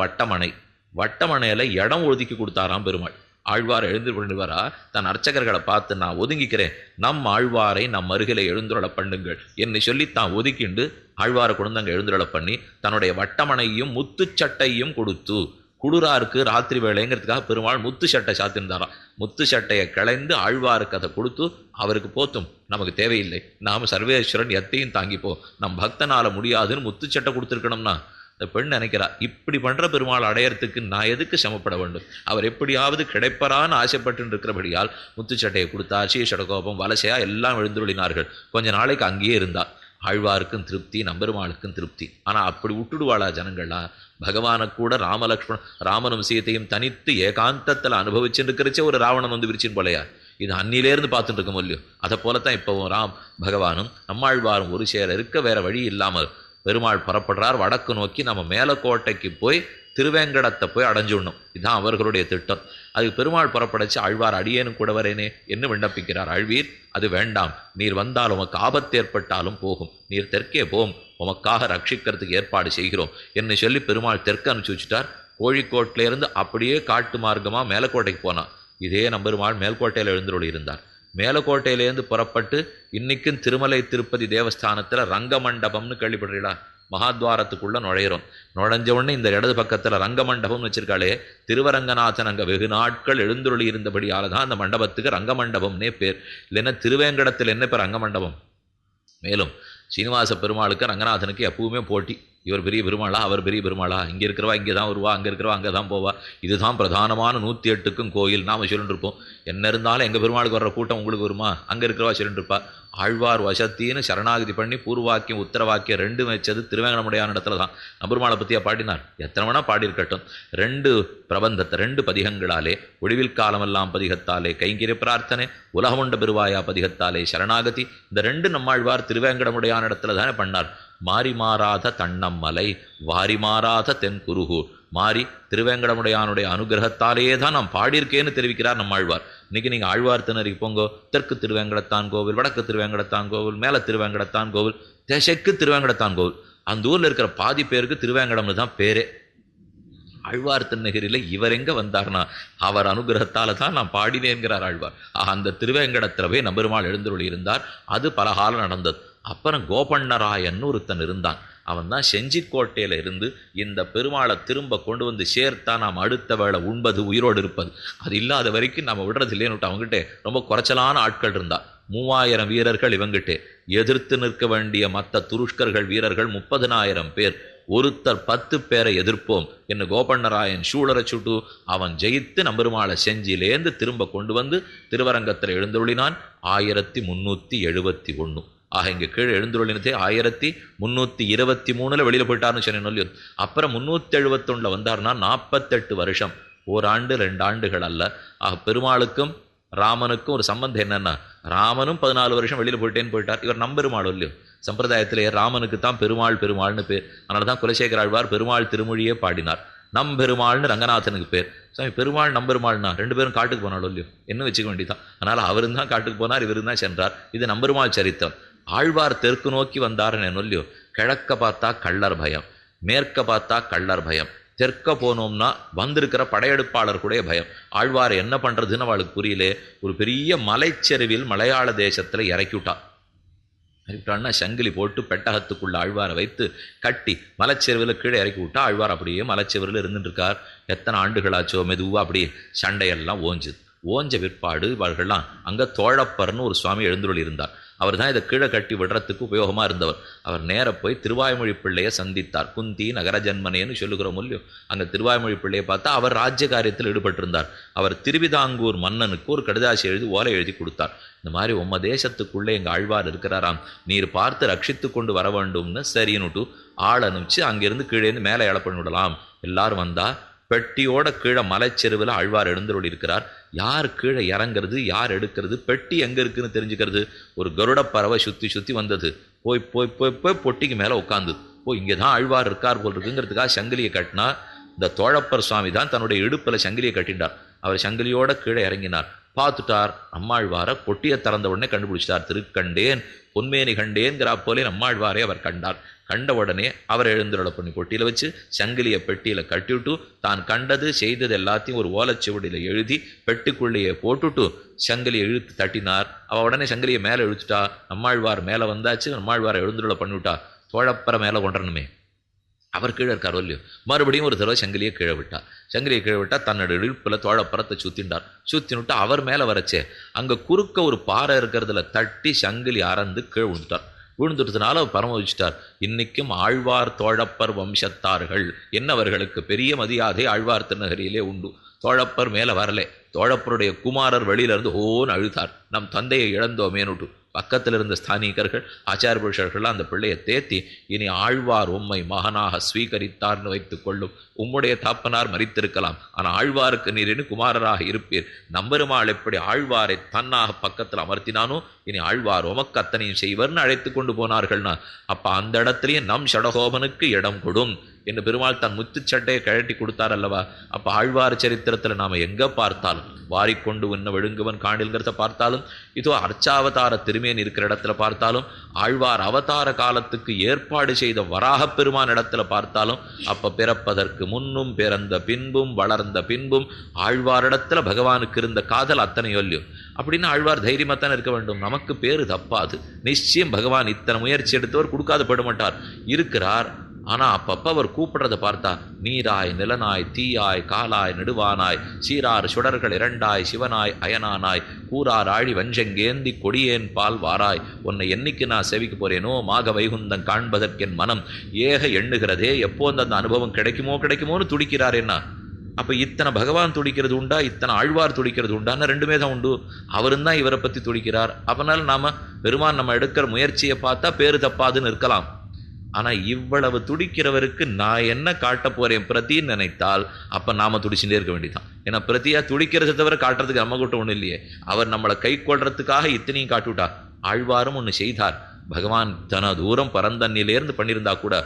வட்டமனையில் இடம் ஒதுக்கி கொடுத்தாராம் பெருமாள். ஆழ்வார் எழுந்துருவா தன் அர்ச்சகர்களை பார்த்து நான் ஒதுங்கிக்கிறேன், நம் ஆழ்வாரை நம் அருகில எழுந்துருளை பண்ணுங்கள் என்னை சொல்லி தான் ஒதுக்கிண்டு ஆழ்வாரை கொண்டு அங்கே எழுந்துருளை பண்ணி தன்னுடைய வட்டமனையும் முத்துச்சட்டையும் கொடுத்து, குளிராருக்கு ராத்திரி வேலைங்கிறதுக்காக பெருமாள் முத்து சட்டை சாத்திருந்தாராம். முத்து சட்டையை களைந்து ஆழ்வாருக்கு அதை கொடுத்து, அவருக்கு போத்தும் நமக்கு தேவையில்லை, நாம் சர்வேஸ்வரன் எத்தையும் தாங்கிப்போம், நம் பக்தனால முடியாதுன்னு முத்து சட்டை கொடுத்துருக்கணும்னா இந்த பெண் நினைக்கிறா, இப்படி பண்ணுற பெருமாள் அடையறதுக்கு நான் எதுக்கு சமப்பட வேண்டும், அவர் எப்படியாவது கிடைப்பறான்னு ஆசைப்பட்டு இருக்கிறபடியால் முத்துச்சட்டையை கொடுத்தா. ஸ்ரீஷடகோபம் வலசையா எல்லாம் எழுந்துருளினார்கள். கொஞ்ச நாளைக்கு அங்கேயே இருந்தா. ஆழ்வாருக்கும் திருப்தி, நம்பெருமாளுக்கும் திருப்தி. ஆனால் அப்படி விட்டுடுவாளா ஜனங்கள்லாம்? பகவானை கூட ராமனும் சீதையும் தனித்து ஏகாந்தத்தில் அனுபவிச்சுருக்கிறச்சே ஒரு ராவணன் வந்து விரிச்சின் போலையா? இது அன்னிலேருந்து பார்த்துட்டு இருக்க முடியும். அதை போலத்தான் இப்போவும் பகவானும் நம்மாழ்வாரும் ஒரு சேர இருக்க வேற வழி இல்லாமல் பெருமாள் புறப்படுறார் வடக்கு நோக்கி. நம்ம மேலக்கோட்டைக்கு போய் திருவேங்கடத்தை போய் அடைஞ்சுடணும், இதுதான் அவர்களுடைய திட்டம். அதுக்கு பெருமாள் புறப்படைச்சு ஆழ்வார் அடியேனும் கூட வரேனே என்ன விண்ணப்பிக்கிறார். ஆழ்வீர் அது வேண்டாம், நீர் வந்தால் உமக்கு ஆபத்து ஏற்பட்டாலும் போகும், நீர் தெற்கே போம், உமக்காக ரட்சிக்கிறதுக்கு ஏற்பாடு செய்கிறோம் என்று சொல்லி பெருமாள் தெற்கு அனுப்பிச்சு வச்சுட்டார். கோழிக்கோட்டிலேருந்து அப்படியே காட்டு மார்க்கமாக மேலக்கோட்டைக்கு போனான். இதே நம்பெருமாள் மேல்கோட்டையில் எழுந்தருளி இருந்தார். மேலக்கோட்டையிலேருந்து புறப்பட்டு இன்னைக்கும் திருமலை திருப்பதி தேவஸ்தானத்தில் ரங்கமண்டபம்னு கேள்விப்படுறீங்களா? மகாத்வாரத்துக்குள்ள நுழையிறோம். நுழைஞ்ச உடனே இந்த இடது பக்கத்தில் ரங்கமண்டபம்னு வச்சிருக்காளே, திருவரங்கநாதன் அங்கே வெகு நாட்கள் எழுந்துருளி இருந்தபடியால தான் அந்த மண்டபத்துக்கு ரங்கமண்டபம்னே பேர். இல்லைன்னா திருவேங்கடத்தில் என்ன பேர்? ரங்கமண்டபம். மேலும் சீனிவாச பெருமாளுக்கு ரங்கநாதனுக்கு எப்பவுமே போட்டி. இவர் பெரிய பெருமாளா, அவர் பெரிய பெருமாளா, இங்கே இருக்கிறவா இங்கே தான் வருவா, அங்கே இருக்கிறவா அங்கே தான் போவா. இதுதான் பிரதானமான 108க்கும் கோயில். நாம் சொல்லிட்டு இருப்போம், என்ன இருந்தாலும் எங்கள் பெருமாளுக்கு வர்ற கூட்டம் உங்களுக்கு வருமா? அங்கே இருக்கிறவா சொல்லிட்டு இருப்பா. ஆழ்வார் வசத்தின்னு சரணாகதி பண்ணி பூர்வாக்கியம் உத்தரவாக்கியம் ரெண்டும் வச்சது திருவேங்கடமுடையான இடத்துல தான். நம்பெருமாளை பற்றியா பாடினார்? எத்தனை வேணா பாடியிருக்கட்டும். 2 பிரபந்தத்தை 2 பதிகங்களாலே, ஒளிவில் காலமெல்லாம் பதிகத்தாலே கைங்கிற பிரார்த்தனை, உலகமுண்ட பெருவாயா பதிகத்தாலே சரணாகதி, இந்த 2 நம்மாழ்வார் திருவேங்கடமுடையான இடத்துல தானே பண்ணார். மாறி மாறாத தன்னம்மலை, வாரி மாறாத தென் குருகூர். மாறி திருவேங்கடமுடையானுடைய அனுகிரகத்தாலேயே தான் நாம் பாடியிருக்கேன்னு தெரிவிக்கிறார் நம்மாழ்வார். இன்னைக்கு நீங்கள் ஆழ்வார் திணறிக்கு போங்கோ, தெற்கு திருவேங்கடத்தான் கோவில், வடக்கு திருவேங்கடத்தான் கோவில், மேல திருவேங்கடத்தான் கோவில், தெசைக்கு திருவேங்கடத்தான் கோவில். அந்த ஊரில் இருக்கிற பாதி பேருக்கு திருவேங்கடம்னு தான் பேரே. ஆழ்வார் திருநகிரியில் இவர் எங்கே வந்தார்னா அவர் அனுகிரகத்தால் தான் நான் பாடினேங்கிறார் ஆழ்வார். அந்த திருவேங்கடத்திலவே நம்பெருமாள் எழுந்தருளி இருந்தார். அது பலகாலம் நடந்தது. அப்புறம் கோபண்ணராயன்னு ஒருத்தன் இருந்தான். அவன் தான் செஞ்சிக்கோட்டையில் இருந்து இந்த பெருமாளை திரும்ப கொண்டு வந்து சேர்த்தா நாம் அடுத்த வேளை உண்பது உயிரோடு இருப்பது. அது இல்லாத வரைக்கும் நம்ம விடுறது இல்லைன்னு அவங்ககிட்ட ரொம்ப குறைச்சலான ஆட்கள் இருந்தா. 3000 வீரர்கள் இவங்கிட்டே. எதிர்த்து நிற்க வேண்டிய மற்ற துருஷ்கர்கள் வீரர்கள் 30,000 பேர். ஒருத்தர் 10 பேரை எதிர்ப்போம் என்று கோபண்ணராயன் சூழரை சுட்டு அவன் ஜெயித்து நம்பெருமாளை செஞ்சிலேந்து திரும்ப கொண்டு வந்து திருவரங்கத்தில் எழுந்துள்ளினான். 1371. ஆக இங்கே கீழே எழுந்துள்ளினதே 1323 வெளியில் போயிட்டார்னு சொன்னேன். அப்புறம் 371 வந்தார்னா 48 வருஷம். ஓராண்டு 2 ஆண்டுகள் அல்ல. ஆக பெருமாளுக்கும் ராமனுக்கும் ஒரு சம்பந்தம் என்னன்னா, ராமனும் 14 வருஷம் வெளியில் போயிட்டார். இவர் நம்பெருமாள் இல்லையோ. சம்பிரதாயத்திலே ராமனுக்கு தான் பெருமாள் பெருமாள்னு பேர். அதனால தான் குலசேகர ஆழ்வார் பெருமாள் திருமொழியே பாடினார். நம்பெருமாள்னு ரங்கநாதனுக்கு பேர். சாமி பெருமாள் நம்பெருமாள்னா 2 பேரும் காட்டுக்கு போனாலும் இல்லையோ, என்ன வச்சுக்க வேண்டியதான். அதனால் அவரும் தான் காட்டுக்கு போனார், இவரும் தான் சென்றார். இது நம்பெருமாள் சரித்திரம். ஆழ்வார் தெற்கு நோக்கி வந்தாருன்னு இல்லையோ, கிழக்க பார்த்தா கள்ளர் பயம், மேற்க பார்த்தா கள்ளர் பயம், தெற்க போனோம்னா வந்திருக்கிற படையெடுப்பாளர் கூட பயம். ஆழ்வார் என்ன பண்ணுறதுன்னு அவளுக்கு புரியலே. ஒரு பெரிய மலைச்செருவில் மலையாள தேசத்தில் இறக்கிவிட்டா. இறக்கிவிட்டான்னா சங்கிலி போட்டு பெட்டகத்துக்குள்ள ஆழ்வாரை வைத்து கட்டி மலைச்செருவில் கீழே இறக்கி விட்டா. ஆழ்வார் அப்படியே மலைச்செருவில் இருந்துட்டு இருக்கார். எத்தனை ஆண்டுகளாச்சோ மெதுவாக அப்படியே சண்டையெல்லாம் ஓஞ்சுது. ஓஞ்ச பிற்பாடு இவர்கள்லாம் அங்கே தோழப்பர்னு ஒரு சுவாமி எழுந்துருள் இருந்தார். அவர் தான் இதை கீழே கட்டி விடுறதுக்கு உபயோகமாக இருந்தவர். அவர் நேர போய் திருவாய்மொழி பிள்ளையை சந்தித்தார். குந்தி நகர ஜன்மனேன்னு சொல்லுகிறோம் இல்லையோ, அங்கே திருவாய்மொழி பிள்ளையை பார்த்தா அவர் ராஜ்ய காரியத்தில் ஈடுபட்டிருந்தார். அவர் திருவிதாங்கூர் மன்னனுக்கு ஒரு கடிதாசி எழுதி ஓலை எழுதி கொடுத்தார். இந்த மாதிரி உம்ம தேசத்துக்குள்ளே எங்கள் ஆழ்வார் இருக்கிறாராம், நீர் பார்த்து ரட்சித்து கொண்டு வர வேண்டும்னு சரின்னுட்டு ஆள் அனுப்பிச்சு அங்கேருந்து கீழேருந்து மேலே எழ பண்ணி விடலாம். எல்லாரும் வந்தா பெட்டியோட கீழே மலைச்செருவில் ஆழ்வார் எழுந்தருள் இருக்கிறார். யார் கீழே இறங்கிறது, யார் எடுக்கிறது, பெட்டி எங்கே இருக்குன்னு தெரிஞ்சுக்கிறது. ஒரு கருட பறவை சுற்றி சுற்றி வந்தது. போய் போய் போய் போய் பொட்டிக்கு மேலே உட்காந்து இங்கே தான் ஆழ்வார் இருக்கார் போல் இருக்குங்கிறதுக்காக சங்கிலியை கட்டினா. இந்த தோழப்பர் சுவாமி தான் தன்னுடைய இடுப்பில் சங்கிலியை கட்டினார். அவர் சங்கிலியோட கீழே இறங்கினார். பார்த்துட்டார். நம்மாழ்வாரை பொட்டியை திறந்த உடனே கண்டுபிடிச்சிட்டார். திருக்கண்டேன் பொன்மேனி கண்டேன்கிறா போலே நம்மாழ்வாரை அவர் கண்டார். கண்ட உடனே அவர் எழுந்துருள பண்ணி பொட்டியில் வச்சு சங்கிலியை பெட்டியில் கட்டிவிட்டு தான் கண்டது செய்தது எல்லாத்தையும் ஒரு ஓலைச்சுவடியில் எழுதி பெட்டிக்குள்ளேயே போட்டுட்டு சங்கிலியை இழுத்து தட்டினார். அவள் உடனே சங்கிலியை மேலே இழுத்துட்டா. நம்மாழ்வார் மேலே வந்தாச்சு. நம்மாழ்வாரை எழுந்துருள பண்ணிவிட்டா. தோழப்பரை மேலே கொண்டரணுமே, அவர் கீழே இருக்காரோ இல்லையோ. மறுபடியும் ஒரு தடவை சங்கிலியை கீழே விட்டா. சங்கிலியை கீழே விட்டா தன்னோட இழுப்பில் தோழப்பரத்தை சுத்தின்றார். சுத்தினுட்டு அவர் மேலே வரச்சே அங்கே குறுக்க ஒரு பாறை இருக்கிறதுல தட்டி சங்கிலி அறந்து கீழே விழுந்துட்டார். விழுந்துட்டதுனால பரம வச்சுட்டார். இன்னைக்கும் ஆழ்வார் தோழப்பர் வம்சத்தார்கள் என்னவர்களுக்கு பெரிய மரியாதை ஆழ்வார் திருநகரியிலே உண்டு. தோழப்பர் மேலே வரலே. தோழப்பருடைய குமாரர் வெளியிலிருந்து ஓன்னு அழுதார், நம் தந்தையை இழந்தோமேனுட்டு. பக்கத்தில் இருந்த ஸ்தானிகர்கள் ஆச்சார புருஷர்கள்லாம் அந்த பிள்ளையை தேத்தி, இனி ஆழ்வார் உம்மை மகனாக ஸ்வீகரித்தார்னு வைத்துக் கொள்ளும். உம்முடைய தாப்பனார் மரித்திருக்கலாம், ஆனால் ஆழ்வாருக்கு நீரினு குமாரராக இருப்பீர். நம்பெருமாள் எப்படி ஆழ்வாரை தன்னாக பக்கத்தில் அமர்த்தினானோ இனி ஆழ்வார் உமக்கு அத்தனையும் செய்வர்னு அழைத்து கொண்டு போனார்கள்னா, அப்போ அந்த இடத்துலையும் நம் ஷடகோபனுக்கு இடம் கொடும். என்று பெருமாள் தன் முத்துச்சட்டையை கழட்டி கொடுத்தார் அல்லவா. அப்போ ஆழ்வார் சரித்திரத்தில் நாம் எங்கே பார்த்தாலும் வாரிக்கொண்டு உன்ன விழுங்குவன் காணில்கிறத பார்த்தாலும், இதோ அர்ச்சாவதார திருமேன் இருக்கிற இடத்துல பார்த்தாலும், ஆழ்வார் அவதார காலத்துக்கு ஏற்பாடு செய்த வராக பெருமான் இடத்துல பார்த்தாலும், அப்ப பிறப்பதற்கு முன்னும் பிறந்த பின்பும் வளர்ந்த பின்பும் ஆழ்வாரிடத்துல பகவானுக்கு இருந்த காதல் அத்தனையோ இல்லையோ. அப்படின்னு ஆழ்வார் தைரியமாத்தானே இருக்க வேண்டும். நமக்கு பேரு தப்பாது. நிச்சயம் பகவான் இத்தனை முயற்சி எடுத்தவர் கொடுக்காத பட மாட்டார், இருக்கிறார். ஆனா அப்பப்ப அவர் கூப்பிடுறதை பார்த்தா, நீராய் நிலனாய் தீயாய் காலாய் நெடுவானாய் சீரார் சுடர்கள் இரண்டாய் சிவனாய் அயனானாய் கூறார் ஆழி வஞ்சங்கேந்தி கொடியேன் பால் வாராய் உன்னை என்னைக்கு நான் செவிக்கு போறேனோ மாக வைகுந்தம் காண்பதற்கென் மனம் ஏக எண்ணுகிறதே, எப்போ அந்த அனுபவம் கிடைக்குமோ கிடைக்குமோன்னு துடிக்கிறார். என்ன அப்ப இத்தனை பகவான் துடிக்கிறது உண்டா, இத்தனை ஆழ்வார் துடிக்கிறது உண்டான்னு ரெண்டுமே தான் உண்டு. அவரும் தான் இவரை பத்தி துடிக்கிறார். அதனால நாம பெருமான் நம்ம எடுக்கிற முயற்சியை பார்த்தா பேரு தப்பாதுன்னு இருக்கலாம். ஆனா இவ்வளவு துடிக்கிறவருக்கு நான் என்ன காட்ட போறேன் பிரதின்னு நினைத்தால் அப்ப நாம துடிச்சுட்டே இருக்க வேண்டியதான். ஏன்னா பிரதியா துடிக்கிறத தவிர காட்டுறதுக்கு நம்ம கூட்டம் ஒண்ணு இல்லையே. அவர் நம்மளை கை கொள்றதுக்காக இத்தனையும் காட்டுவிட்டா. ஆழ்வாரும் ஒண்ணு செய்தார். பகவான் தன தூரம் பரந்தண்ணிலேருந்து பண்ணியிருந்தா கூட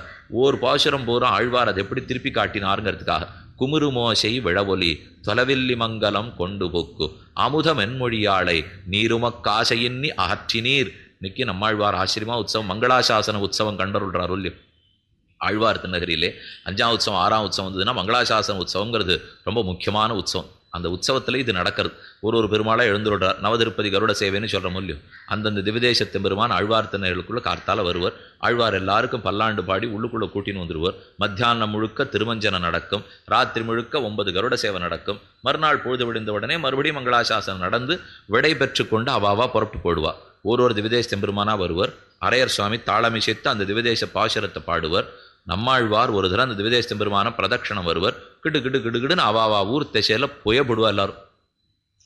ஓர் பாசுரம் போறோம் ஆழ்வார் அதை எப்படி திருப்பி காட்டினாருங்கிறதுக்காக. குமுருமோசை விழவொலி தொலைவில்லி மங்கலம் கொண்டு போக்கு அமுத மென்மொழியாளை நீருமக்காசையின்னி அகற்றினீர். இன்னைக்கு நம்மாழ்வார் ஆச்சரியமா உற்சவம் மங்களாசாசன உற்சவம் கண்டருள்றார் இல்லையோ. ஆழ்வார் திருநகரிலே 5ஆம் உற்சவம் 6ஆம் உற்சவம் வந்ததுன்னா மங்களாசாசன உற்சவங்கிறது ரொம்ப முக்கியமான உற்சவம். அந்த உற்சவத்தில் இது நடக்கிறது. ஒரு பெருமாளாக எழுந்துடுறார். நவதிருப்பதி கருட சேவைன்னு சொல்கிற மூலியம் அந்தந்த திவிதேசத்து பெருமான் ஆழ்வார் திருநகர்களுக்குள்ள கார்த்தால வருவர். ஆழ்வார் எல்லாருக்கும் பல்லாண்டு பாடி உள்ளுக்குள்ளே கூட்டின்னு வந்துடுவார். மத்தியானம் முழுக்க திருமஞ்சனம் நடக்கும். ராத்திரி முழுக்க 9 கருட சேவை நடக்கும். மறுநாள் பொழுது விழுந்த உடனே மறுபடியும் மங்களாசாசனம் நடந்து விடை பெற்று கொண்டு அவாவா புறப்பட்டு போடுவார். ஒரு திவிதேச பெருமானா வருவர். அரையர் சுவாமி தாளமிசைத்து அந்த திவிதேச பாசுரத்தை பாடுவர். நம்மாழ்வார் ஒரு தடவை அந்த திவிதேச பெருமான பிரதட்சணம் வருவர். கிடு கிடு கிடுகிடுன்னு அவாவா ஊர் திசையில புயப்படுவா எல்லாரும்.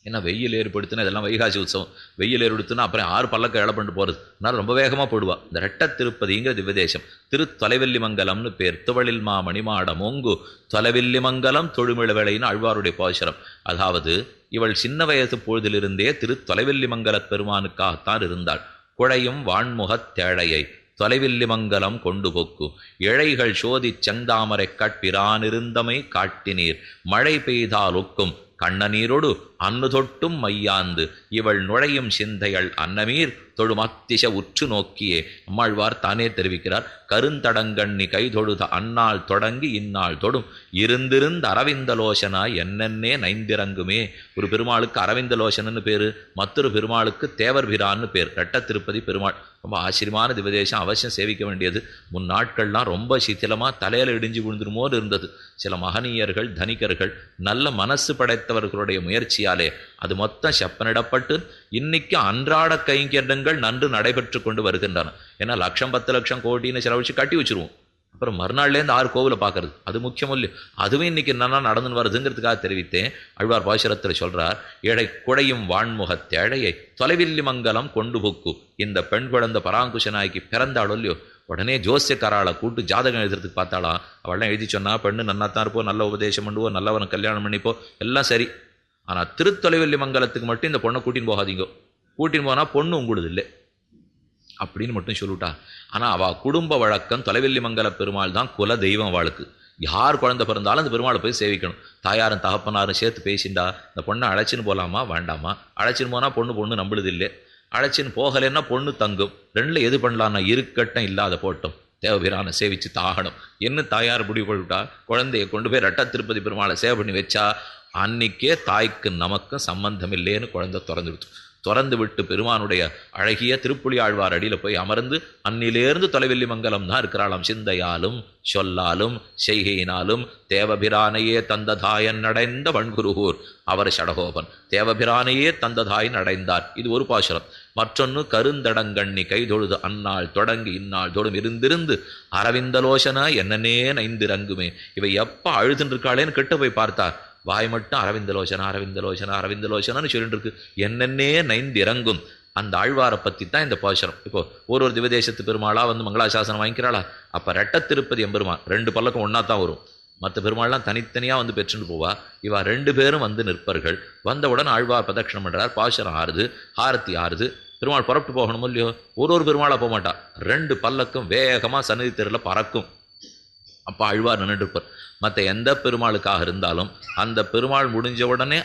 ஏன்னா வெயில் ஏற்படுத்தினா இதெல்லாம் வைகாசி உற்சவம். வெயில் ஏற்படுத்தினா அப்புறம் 6 பல்லக்க இழ பண்ணிட்டு போகிறது. அதனால ரொம்ப வேகமாக போடுவா. இந்த ரெட்ட திருப்பதிங்கிற திவ்யதேசம் திரு தொலைவில்லி மங்கலம்னு பேர். துவளில் மணிமாட மோங்கு தொலைவில்லி மங்கலம் தொழுமிழ வேளைன்னு ஆழ்வாருடைய பாசுரம். அதாவது இவள் சின்ன வயசு பொழுதிலிருந்தே திரு தொலைவில்லி மங்கலப் பெருமானுக்காகத்தான் இருந்தாள். குழையும் வான்முகத் தேழையை தொலைவில்லி மங்கலம் கொண்டு போக்கு இழைகள் சோதி செந்தாமரை கட்பிரானிருந்தமை காட்டினீர் மழை பெய்தால் ஒக்கும் கண்ணநீரோடு அன்னு தொட்டும் மையாந்து இவள் நுழையும் சிந்தைகள் அன்னமீர் தொடும் அத்திச உற்று நோக்கியே. அம்மாழ்வார் தானே தெரிவிக்கிறார். கருந்தடங்கண்ணி கைதொழுத அந்நாள் தொடங்கி இந்நாள் தொடும் இருந்திருந்த அரவிந்தலோசனா என்னென்னே நைந்திறங்குமே. ஒரு பெருமாளுக்கு அரவிந்தலோசனன்னு பேரு, மற்றொரு பெருமாளுக்கு தேவர் பிரான்னு பேர். ரெட்டத்திருப்பதி பெருமாள் ரொம்ப ஆச்சரியமான திவதேசம். அவசியம் சேவிக்க வேண்டியது. முன்னாட்கள்லாம் ரொம்ப சித்திலமா தலையில இடிஞ்சு விழுந்துருமோடு இருந்தது. சில மகனீயர்கள் தனிகர்கள் நல்ல மனசு படைத்தவர்களுடைய முயற்சியாலே அது மொத்தம் செப்பனிடப்பட்டு இன்னைக்கு அன்றாட கைங்கரியங்கள் நன்று நடைபெற்று கொண்டு வருகின்றன. ஏன்னா 1,00,000 10,00,000 கோடின்னு செலவழிச்சு கட்டி வச்சிருவோம். அப்புறம் மறுநாள்லேருந்து 6 கோவிலை பார்க்கறது அது முக்கியம் இல்லையோ. அதுவும் இன்னைக்கு என்னன்னா நடந்துன்னு வருதுங்கிறதுக்காக தெரிவித்தேன். ஆழ்வார் பாசுரத்தில் சொல்றார். ஏழை குடையும் வான்முகத் தேழையை தொலைவில்லி மங்கலம் கொண்டு போக்கு. இந்த பெண் குழந்தை பராங்குஷனாய்க்கு பிறந்தாளோ இல்லையோ, உடனே ஜோசியக்காராளை கூட்டு ஜாதகம் எழுதுறதுக்கு பார்த்தாளா. அவள்லாம் எழுதி சொன்னா பெண்ணு நன்னாத்தான் இருப்போம், நல்ல உபதேசம் பண்ணுவோம், நல்லவனை கல்யாணம் பண்ணிப்போம், எல்லாம் சரி. ஆனால் திருத்தொலைவெல்லி மங்கலத்துக்கு மட்டும் இந்த பொண்ணை கூட்டின்னு போகாதீங்க. கூட்டின்னு போனால் பொண்ணு உங்களுது இல்லை அப்படின்னு மட்டும் சொல்லிவிட்டா. ஆனால் அவள் குடும்ப வழக்கம் தொலைவெல்லி மங்கல பெருமாள் தான் குல தெய்வம். அவளுக்கு யார் குழந்தை பிறந்தாலும் அந்த பெருமாளை போய் சேவிக்கணும். தாயாரும் தகப்பனாரும் சேர்த்து பேசிண்டா இந்த பொண்ணை அழைச்சின்னு போகலாமா வேண்டாமா, அழைச்சின்னு போனால் பொண்ணு நம்பளுது இல்லை, அழைச்சின்னு போகலைன்னா பொண்ணு தங்கும். ரெண்டில் எது பண்ணலான்னா இருக்கட்டும் இல்லாத போட்டோம், தேவபிரானை சேவிச்சு தாகணும் என்ன தாயார் முடிவு கொள்விட்டா. குழந்தைய கொண்டு போய் ரெட்ட திருப்பதி பெருமாளை சேவை பண்ணி வச்சா அன்னைக்கே தாய்க்கு நமக்கும் சம்பந்தம் இல்லைன்னு குழந்தை திறந்து விட்டு பெருமானுடைய அழகிய திருப்புலி ஆழ்வார் அடியில் போய் அமர்ந்து அன்னிலேருந்து தொலைவெல்லி மங்கலம் தான் இருக்கிறாளாம். சிந்தையாலும் சொல்லாலும் செய்கையினாலும் தேவபிரானையே தந்ததாயன் அடைந்த வன்குருகூர் அவர் சடகோபன் தேவபிரானையே தந்ததாயன் அடைந்தார். இது ஒரு பாசுரம். மற்றொன்று கருந்தடங்கண்ணி கைதொழுது அந்நாள் தொடங்கி இந்நாள் தொடும் இருந்திருந்து அரவிந்தலோசனா என்னன்னே நைந்திறங்குமே. இவை எப்போ அழுதுன்னு இருக்காளேன்னு கிட்ட போய் பார்த்தா வாய் மட்டும் அரவிந்தலோசனா அரவிந்தலோசனா அரவிந்தலோசனான்னு சொல்லிட்டு இருக்கு. என்னென்னே நைந்து இறங்கும். அந்த ஆழ்வாரை பற்றி தான் இந்த பாசுரம். இப்போ ஒரு திவதேசத்து பெருமாளா வந்து மங்களாசாசனம் வாங்கிக்கிறாளா. அப்போ ரெட்ட திருப்பதி எம்பெருமான் 2 பல்லக்கம் ஒன்றா தான் வரும். மற்ற பெருமாள்லாம் தனித்தனியாக வந்து பெற்றுன்னு போவா. இவா 2 பேரும் வந்து நிற்பர்கள். வந்தவுடன் ஆழ்வார் பிரதட்சணம் பண்ணுறார். பாசுரம் ஆறுது, ஆரத்தி ஆறுது. பெருமாள் புறப்பட்டு போகணும் இல்லையோ. ஒரு பெருமாளாக போக மாட்டா. 2 பல்லக்கம் வேகமாக சந்நிதி தெருவில் பறக்கும். அப்போ ஆழ்வார் நின்றுட்டு இருப்பார். மற்ற எந்த பெருமாளுக்காக இருந்தாலும் அந்த பெருமாள் முடிஞ்ச உடனே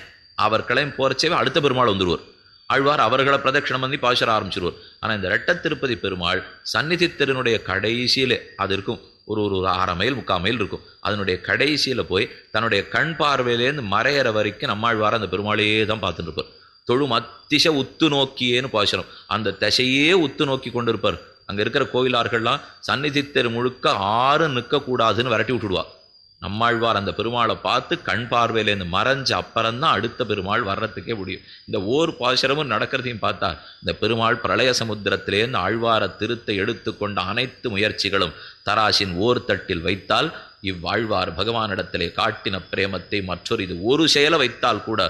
அவர் கிளம்பி போகிறச்சவே அடுத்த பெருமாள் வந்துடுவார். ஆழ்வார் அவர்களை பிரதட்சணம் பண்ணி பாசுர ஆரம்பிச்சிருவார். ஆனால் இந்த ரெட்ட திருப்பதி பெருமாள் சந்நிதி தெருனுடைய கடைசியிலே அது இருக்கும், ஒரு ஒரு 1/2 மைல் 3/4 மைல் இருக்கும். அதனுடைய கடைசியில் போய் தன்னுடைய கண் பார்வையிலேருந்து மறையிற வரைக்கும் நம்மாழ்வார் அந்த பெருமாளையே தான் பார்த்துட்டு இருப்பார். தொழும் அத்திச உத்து நோக்கியேன்னு பாசுரம், அந்த திசையே உத்து நோக்கி கொண்டு இருப்பார். அங்கே இருக்கிற கோயிலார்கள்லாம் சந்நிதி தெரு முழுக்க ஆறு நிற்கக்கூடாதுன்னு விரட்டி விட்டுடுவா. நம்மாழ்வார் அந்த பெருமாளை பார்த்து கண் பார்வையிலேருந்து மறைஞ்ச அப்புறம்தான் அடுத்த பெருமாள் வர்றதுக்கே முடியும். இந்த ஓர் பாசுரமும் நடக்கிறதையும் பார்த்தா இந்த பெருமாள் பிரளய சமுத்திரத்திலேருந்து ஆழ்வார திருத்தை எடுத்துக்கொண்ட அனைத்து முயற்சிகளும் தராசின் ஓர் தட்டில் வைத்தால் இவ்வாழ்வார் பகவானிடத்திலே காட்டின பிரேமத்தை மற்றொரு இது ஒரு செயலை வைத்தால் கூட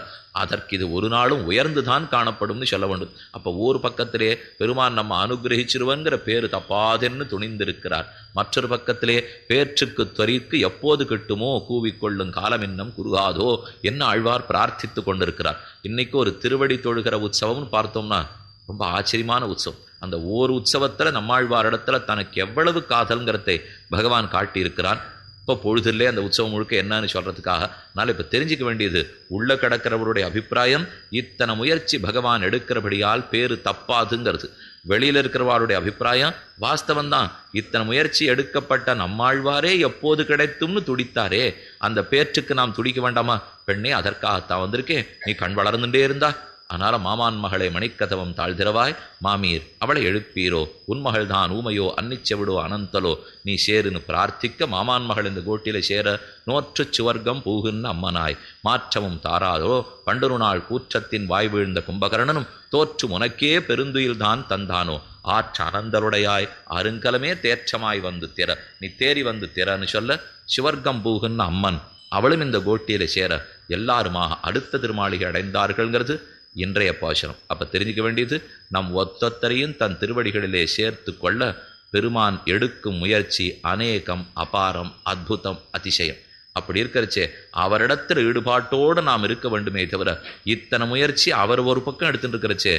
அதற்கு இது ஒரு நாளும் உயர்ந்துதான் காணப்படும்னு சொல்ல வேண்டும். அப்போ ஒரு பக்கத்திலே பெருமான் நம்ம அனுகிரகிச்சிருவங்கிற பேரு தப்பாதென்னு துணிந்திருக்கிறார். மற்றொரு பக்கத்திலே பேற்றுக்கு துவரிக்கு எப்போது கிட்டுமோ கூவிக்கொள்ளும் காலம் இன்னும் குறுகாதோ என்ன ஆழ்வார் பிரார்த்தித்து கொண்டிருக்கிறார். இன்னைக்கு ஒரு திருவடி தொழுகிற உற்சவம்னு பார்த்தோம்னா ரொம்ப ஆச்சரியமான உற்சவம். அந்த ஓர் உற்சவத்தில் நம்மாழ்வார் இடத்துல தனக்கு எவ்வளவு காதல்ங்கிறதை பகவான் காட்டியிருக்கிறான். இப்போ பொழுதுலே அந்த உற்சவம் முழுக்க என்னன்னு சொல்கிறதுக்காக அதனால் இப்போ தெரிஞ்சிக்க வேண்டியது உள்ள கிடக்கிறவருடைய அபிப்பிராயம் இத்தனை முயற்சி பகவான் எடுக்கிறபடியால் பேரு தப்பாதுங்கிறது. வெளியில் இருக்கிறவாருடைய அபிப்பிராயம் வாஸ்தவந்தான், இத்தனை முயற்சி எடுக்கப்பட்ட நம்மாழ்வாரே எப்போது கிடைத்தும்னு துடித்தாரே, அந்த பேற்றுக்கு நாம் துடிக்க வேண்டாமா? பெண்ணே அதற்காகத்தான் வந்திருக்கேன், நீ கண் வளர்ந்துட்டே இருந்தா அதனால மாமான் மகளை மணிக்கதவம் தாழ்திரவாய் மாமீர் அவளை எழுப்பீரோ, உன்மகள் தான் ஊமையோ அன்னிச்செவிடோ அனந்தலோ நீ சேருன்னு பிரார்த்திக்க மாமான் மகள் இந்த கோட்டில சேர நோற்று சுவர்க்கம் பூகுன்னு அம்மனாய் மாற்றமும் தாராதோ பண்டொரு நாள் கூற்றத்தின் வாய் வீழ்ந்த கும்பகர்ணனும் தோற்று உனக்கே பெருந்துயில்தான் தந்தானோ ஆற்ற அனந்தருடையாய் அருங்கலமே தேற்றமாய் வந்து திற நீ தேறி வந்து திறன்னு சொல்ல சுவர்க்கம் பூகுன்னு அம்மன் அவளும் இந்த கோட்டியில சேர எல்லாருமாக அடுத்த திருமாளிகை அடைந்தார்கள்ங்கிறது இன்றைய பாசுரம். அப்போ தெரிஞ்சிக்க வேண்டியது நம் ஒத்தொத்தரையும் தன் திருவடிகளிலே சேர்த்து கொள்ள பெருமான் எடுக்கும் முயற்சி அநேகம், அபாரம், அத்புதம், அதிசயம். அப்படி இருக்கிறச்சே அவரிடத்தில் ஈடுபாட்டோடு நாம் இருக்க வேண்டுமே தவிர இத்தனை முயற்சி அவர் ஒரு பக்கம் எடுத்துட்டு இருக்கிறச்சே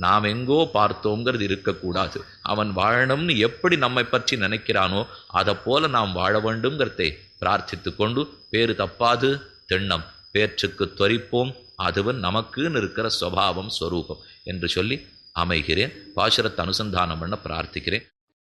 நாம் எங்கோ பார்த்தோங்கிறது இருக்கக்கூடாது. அவன் வாழணும்னு எப்படி நம்மை பற்றி நினைக்கிறானோ அதை போல நாம் வாழ வேண்டும்ங்கிறதை பிரார்த்தித்து கொண்டு பேரு தப்பாது திண்ணம் பேற்றுக்கு துவரிப்போம், அதுவும் நமக்குன்னு இருக்கிற சுபாவம் ஸ்வரூபம் என்று சொல்லி அமைகிறேன். பாசுரத்தை அனுசந்தானம் பண்ண பிரார்த்திக்கிறேன்.